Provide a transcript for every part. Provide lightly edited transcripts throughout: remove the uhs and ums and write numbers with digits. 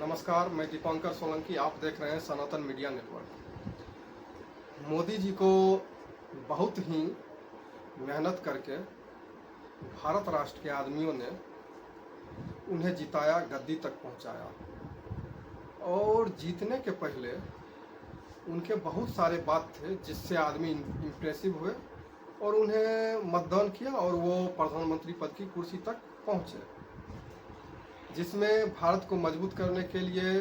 नमस्कार, मैं दीपांकर सोलंकी। आप देख रहे हैं सनातन मीडिया नेटवर्क। मोदी जी को बहुत ही मेहनत करके भारत राष्ट्र के आदमियों ने उन्हें जिताया, गद्दी तक पहुंचाया। और जीतने के पहले उनके बहुत सारे बात थे जिससे आदमी इम्प्रेसिव हुए और उन्हें मतदान किया और वो प्रधानमंत्री पद की कुर्सी तक पहुंचे, जिसमें भारत को मजबूत करने के लिए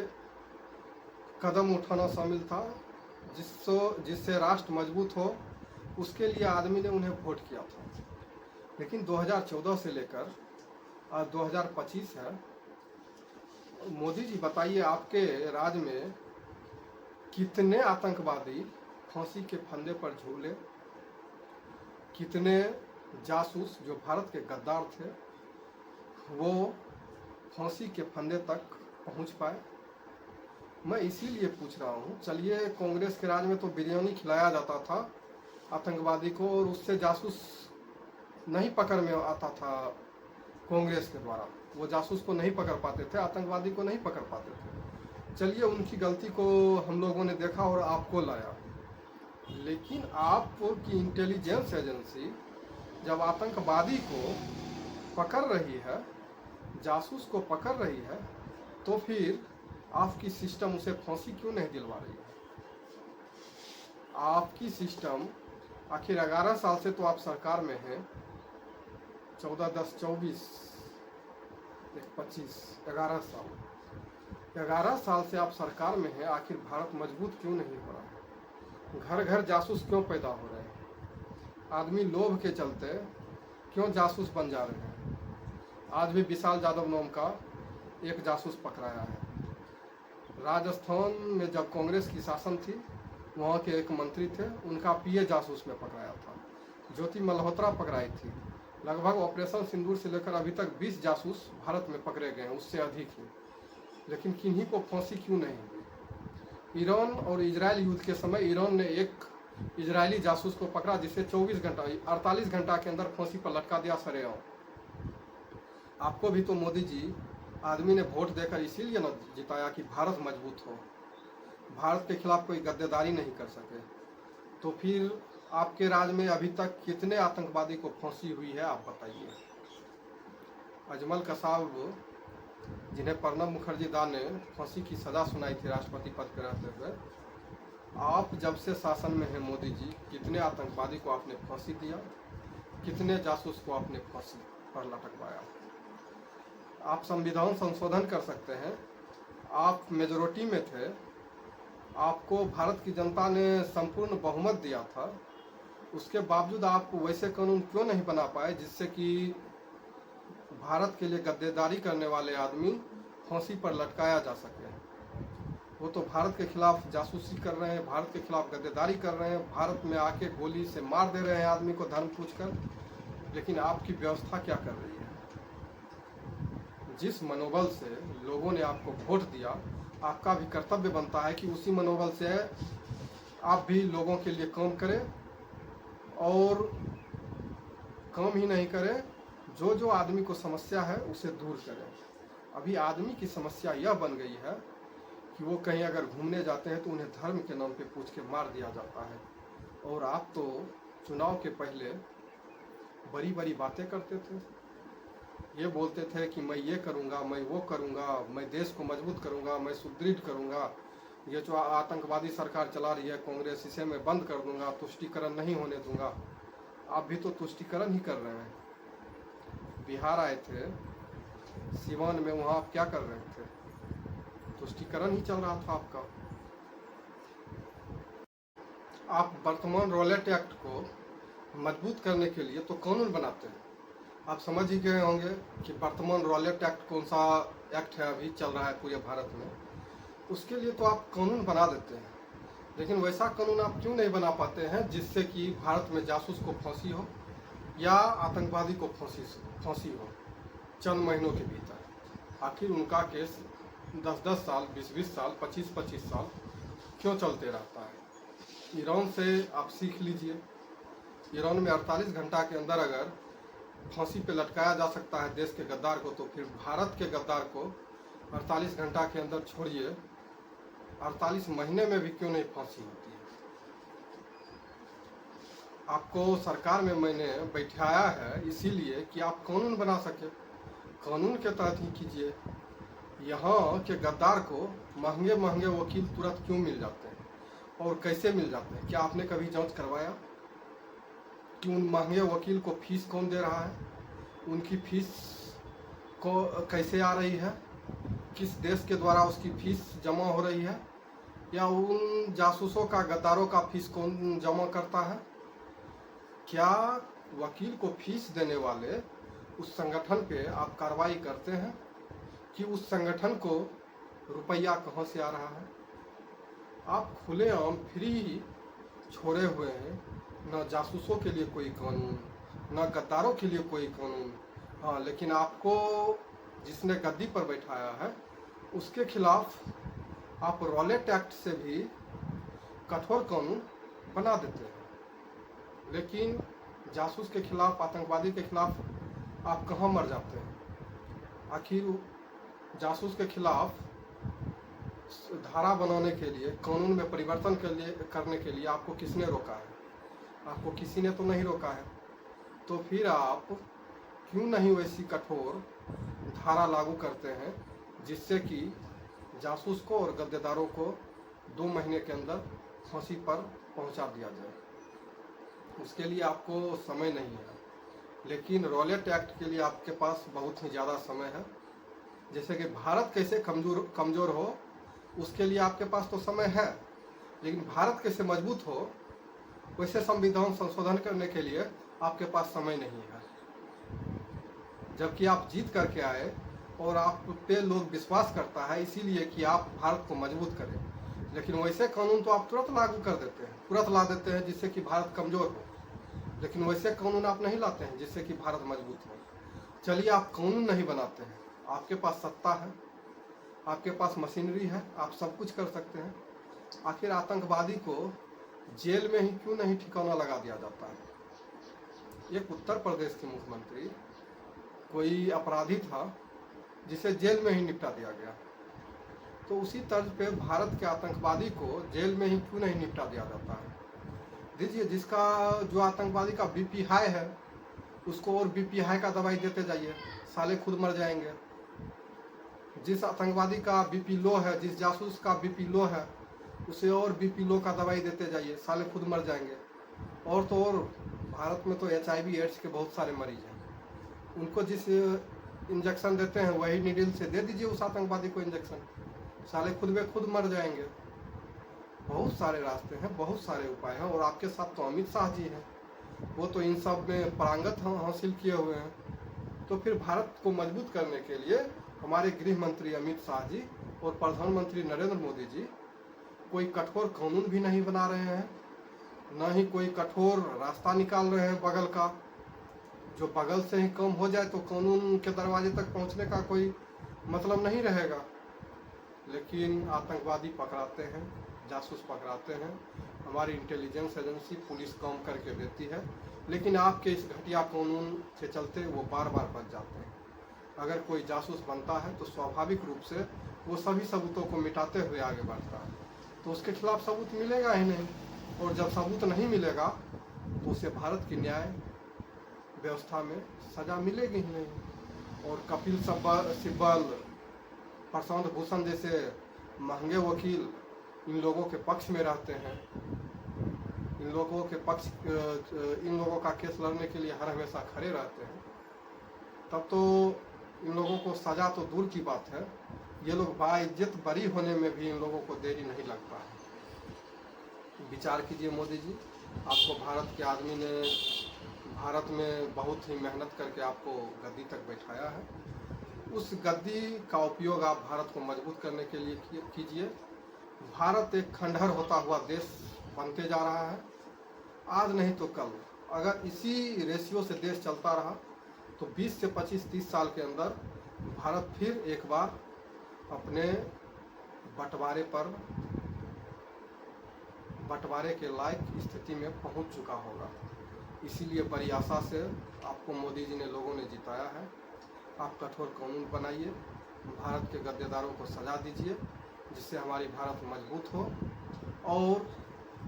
कदम उठाना शामिल था। जिससे राष्ट्र मजबूत हो, उसके लिए आदमी ने उन्हें वोट किया था। लेकिन 2014 से लेकर आज 2025 है। मोदी जी बताइए, आपके राज्य में कितने आतंकवादी फांसी के फंदे पर झूले, कितने जासूस जो भारत के गद्दार थे वो फांसी के फंदे तक पहुंच पाए। मैं इसीलिए पूछ रहा हूं। चलिए, कांग्रेस के राज में तो बिरयानी खिलाया जाता था आतंकवादी को और उससे जासूस नहीं पकड़ में आता था। कांग्रेस के द्वारा वो जासूस को नहीं पकड़ पाते थे, आतंकवादी को नहीं पकड़ पाते थे। चलिए, उनकी गलती को हम लोगों ने देखा और आपको लाया। लेकिन आपकी इंटेलिजेंस एजेंसी जब आतंकवादी को पकड़ रही है, जासूस को पकड़ रही है, तो फिर आपकी सिस्टम उसे फांसी क्यों नहीं दिलवा रही है? आपकी सिस्टम आखिर 11 साल से तो आप सरकार में हैं। 14, 10, 24, 25, 11 साल से आप सरकार में हैं। आखिर भारत मजबूत क्यों नहीं हो रहा है? घर घर जासूस क्यों पैदा हो रहे हैं? आदमी लोभ के चलते क्यों जासूस बन जा रहे हैं? आज भी विशाल यादव नाम का एक जासूस पकड़ाया है। राजस्थान में जब कांग्रेस की शासन थी, वहाँ के एक मंत्री थे, उनका पीए जासूस में पकड़ाया था। ज्योति मल्होत्रा पकड़ाई थी। लगभग ऑपरेशन सिंदूर से लेकर अभी तक 20 जासूस भारत में पकड़े गए हैं, उससे अधिक ही। लेकिन किन्हीं को फांसी क्यों नहीं हुई? ईरान और इजराइल युद्ध के समय ईरान ने एक इजरायली जासूस को पकड़ा, जिसे 48 घंटा के अंदर फांसी पर लटका दिया सरेआम। आपको भी तो मोदी जी आदमी ने वोट देकर इसीलिए न जिताया कि भारत मजबूत हो, भारत के खिलाफ कोई गद्देदारी नहीं कर सके। तो फिर आपके राज में अभी तक कितने आतंकवादी को फांसी हुई है, आप बताइए। अजमल कसाब, जिन्हें प्रणब मुखर्जी दा ने फांसी की सज़ा सुनाई थी राष्ट्रपति पद पर रहते हुए, आप जब से शासन में हैं मोदी जी, कितने आतंकवादी को आपने फांसी दिया, कितने जासूस को आपने फांसी पर लटकवाया? आप संविधान संशोधन कर सकते हैं। आप मेजोरिटी में थे, आपको भारत की जनता ने संपूर्ण बहुमत दिया था। उसके बावजूद आप वैसे कानून क्यों नहीं बना पाए जिससे कि भारत के लिए गद्देदारी करने वाले आदमी फांसी पर लटकाया जा सके? वो तो भारत के खिलाफ जासूसी कर रहे हैं, भारत के खिलाफ गद्देदारी कर रहे हैं, भारत में आके गोली से मार दे रहे हैं आदमी को धर्म पूछकर। लेकिन आपकी व्यवस्था क्या कर रही है? जिस मनोबल से लोगों ने आपको वोट दिया, आपका भी कर्तव्य बनता है कि उसी मनोबल से आप भी लोगों के लिए काम करें, और काम ही नहीं करें, जो जो आदमी को समस्या है उसे दूर करें। अभी आदमी की समस्या यह बन गई है कि वो कहीं अगर घूमने जाते हैं तो उन्हें धर्म के नाम पे पूछ के मार दिया जाता है। और आप तो चुनाव के पहले बड़ी बड़ी बातें करते थे। ये बोलते थे कि मैं ये करूँगा, मैं वो करूँगा, मैं देश को मजबूत करूँगा, मैं सुदृढ़ करूँगा, ये जो आतंकवादी सरकार चला रही है कांग्रेस, इसे मैं बंद कर दूँगा, तुष्टीकरण नहीं होने दूँगा। आप भी तो तुष्टीकरण ही कर रहे हैं। बिहार आए थे, सिवान में, वहाँ आप क्या कर रहे थे? तुष्टीकरण ही चल रहा था आपका। आप वर्तमान रॉलेट एक्ट को मजबूत करने के लिए तो कानून बनाते हैं। आप समझ ही गए होंगे कि वर्तमान रॉलेट एक्ट कौन सा एक्ट है, अभी चल रहा है पूरे भारत में। उसके लिए तो आप कानून बना देते हैं, लेकिन वैसा कानून आप क्यों नहीं बना पाते हैं जिससे कि भारत में जासूस को फांसी हो या आतंकवादी को फांसी हो चंद महीनों के भीतर? आखिर उनका केस 10-10 साल, 20-20 साल, 25-25 साल क्यों चलते रहता है? ईरान से आप सीख लीजिए। ईरान में 48 घंटा के अंदर अगर फांसी पे लटकाया जा सकता है देश के गद्दार को, तो फिर भारत के गद्दार को 48 घंटा के अंदर छोड़िए, 48 महीने में भी क्यों नहीं फांसी होती है। आपको सरकार में मैंने बैठाया है इसीलिए कि आप कानून बना सके, कानून के तहत ही कीजिए। यहाँ के गद्दार को महंगे महंगे वकील तुरंत क्यों मिल जाते हैं और कैसे मिल जाते हैं? क्या आपने कभी जांच करवाया कि उन महंगे वकील को फीस कौन दे रहा है, उनकी फीस को कैसे आ रही है, किस देश के द्वारा उसकी फीस जमा हो रही है, या उन जासूसों का, गद्दारों का फीस कौन जमा करता है? क्या वकील को फीस देने वाले उस संगठन पे आप कार्रवाई करते हैं कि उस संगठन को रुपया कहाँ से आ रहा है? आप खुलेआम फ्री छोड़े हुए हैं, न जासूसों के लिए कोई कानून, न गद्दारों के लिए कोई कानून। हाँ, लेकिन आपको जिसने गद्दी पर बैठाया है उसके खिलाफ आप रॉलेट एक्ट से भी कठोर कानून बना देते हैं, लेकिन जासूस के खिलाफ, आतंकवादी के खिलाफ आप कहाँ मर जाते हैं? आखिर जासूस के खिलाफ धारा बनाने के लिए, कानून में परिवर्तन करने के लिए आपको किसने रोका है? आपको किसी ने तो नहीं रोका है। तो फिर आप क्यों नहीं वैसी कठोर धारा लागू करते हैं जिससे कि जासूस को और गद्देदारों को 2 महीने के अंदर फांसी पर पहुंचा दिया जाए? उसके लिए आपको समय नहीं है, लेकिन रॉलेट एक्ट के लिए आपके पास बहुत ही ज़्यादा समय है। जैसे कि भारत कैसे कमज़ोर हो उसके लिए आपके पास तो समय है, लेकिन भारत कैसे मजबूत हो वैसे संविधान संशोधन करने के लिए आपके पास समय नहीं है। जबकि आप जीत करके आए और आप पे लोग विश्वास करता है इसीलिए कि आप भारत को मजबूत करें, लेकिन वैसे कानून तो आप तुरंत लागू कर देते हैं, तुरंत ला देते हैं जिससे कि भारत कमज़ोर हो, लेकिन वैसे कानून आप नहीं लाते हैं जिससे कि भारत मजबूत हो। चलिए, आप कानून नहीं बनाते हैं, आपके पास सत्ता है, आपके पास मशीनरी है, आप सब कुछ कर सकते हैं। आखिर आतंकवादी को जेल में ही क्यों नहीं ठिकाना लगा दिया जाता है? एक उत्तर प्रदेश के मुख्यमंत्री, कोई अपराधी था जिसे जेल में ही निपटा दिया गया, तो उसी तर्ज पे भारत के आतंकवादी को जेल में ही क्यों नहीं निपटा दिया जाता है? दीजिए, जो आतंकवादी का बीपी हाई है उसको और बीपी हाई का दवाई देते जाइए, साले खुद मर जाएंगे। जिस आतंकवादी का बीपी लो है, जिस जासूस का बीपी लो है, उसे और बीपी लो का दवाई देते जाइए, साले खुद मर जाएंगे। और तो और भारत में तो HIV एड्स के बहुत सारे मरीज हैं, उनको जिस इंजेक्शन देते हैं वही नीडल से दे दीजिए उस आतंकवादी को इंजेक्शन, साले खुद मर जाएंगे। बहुत सारे रास्ते हैं, बहुत सारे उपाय हैं, और आपके साथ तो अमित शाह जी हैं, वो तो इन सब में पारंगत हासिल किए हुए हैं। तो फिर भारत को मजबूत करने के लिए हमारे गृह मंत्री अमित शाह जी और प्रधानमंत्री नरेंद्र मोदी जी कोई कठोर कानून भी नहीं बना रहे हैं, न ही कोई कठोर रास्ता निकाल रहे हैं बगल का, जो बगल से ही कम हो जाए तो कानून के दरवाजे तक पहुंचने का कोई मतलब नहीं रहेगा। लेकिन आतंकवादी पकड़ाते हैं, जासूस पकड़ाते हैं, हमारी इंटेलिजेंस एजेंसी पुलिस काम करके देती है, लेकिन आपके इस घटिया कानून के चलते वो बार बार बच जाते हैं। अगर कोई जासूस बनता है तो स्वाभाविक रूप से वो सभी सबूतों को मिटाते हुए आगे बढ़ता है, तो उसके खिलाफ सबूत मिलेगा ही नहीं, और जब सबूत नहीं मिलेगा तो उसे भारत की न्याय व्यवस्था में सजा मिलेगी ही नहीं। और कपिल सिब्बल, प्रशांत भूषण जैसे महंगे वकील इन लोगों के पक्ष में रहते हैं, इन लोगों का केस लड़ने के लिए हर हमेशा खड़े रहते हैं, तब तो इन लोगों को सजा तो दूर की बात है, ये लोग बाइज्जत बरी होने में भी इन लोगों को देरी नहीं लगता है। विचार कीजिए मोदी जी, आपको भारत के आदमी ने भारत में बहुत ही मेहनत करके आपको गद्दी तक बैठाया है, उस गद्दी का उपयोग आप भारत को मजबूत करने के लिए कीजिए। भारत एक खंडहर होता हुआ देश बनते जा रहा है, आज नहीं तो कल। अगर इसी रेशियो से देश चलता रहा तो 20 से 25-30 साल के अंदर भारत फिर एक बार अपने बंटवारे के लायक स्थिति में पहुंच चुका होगा। इसीलिए बड़ी आशा से आपको मोदी जी ने, लोगों ने जिताया है। आप कठोर कानून बनाइए, भारत के गद्देदारों को सजा दीजिए, जिससे हमारी भारत मजबूत हो और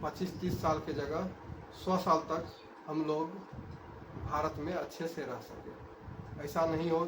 25-30 साल के जगह 100 साल तक हम लोग भारत में अच्छे से रह सकें। ऐसा नहीं हो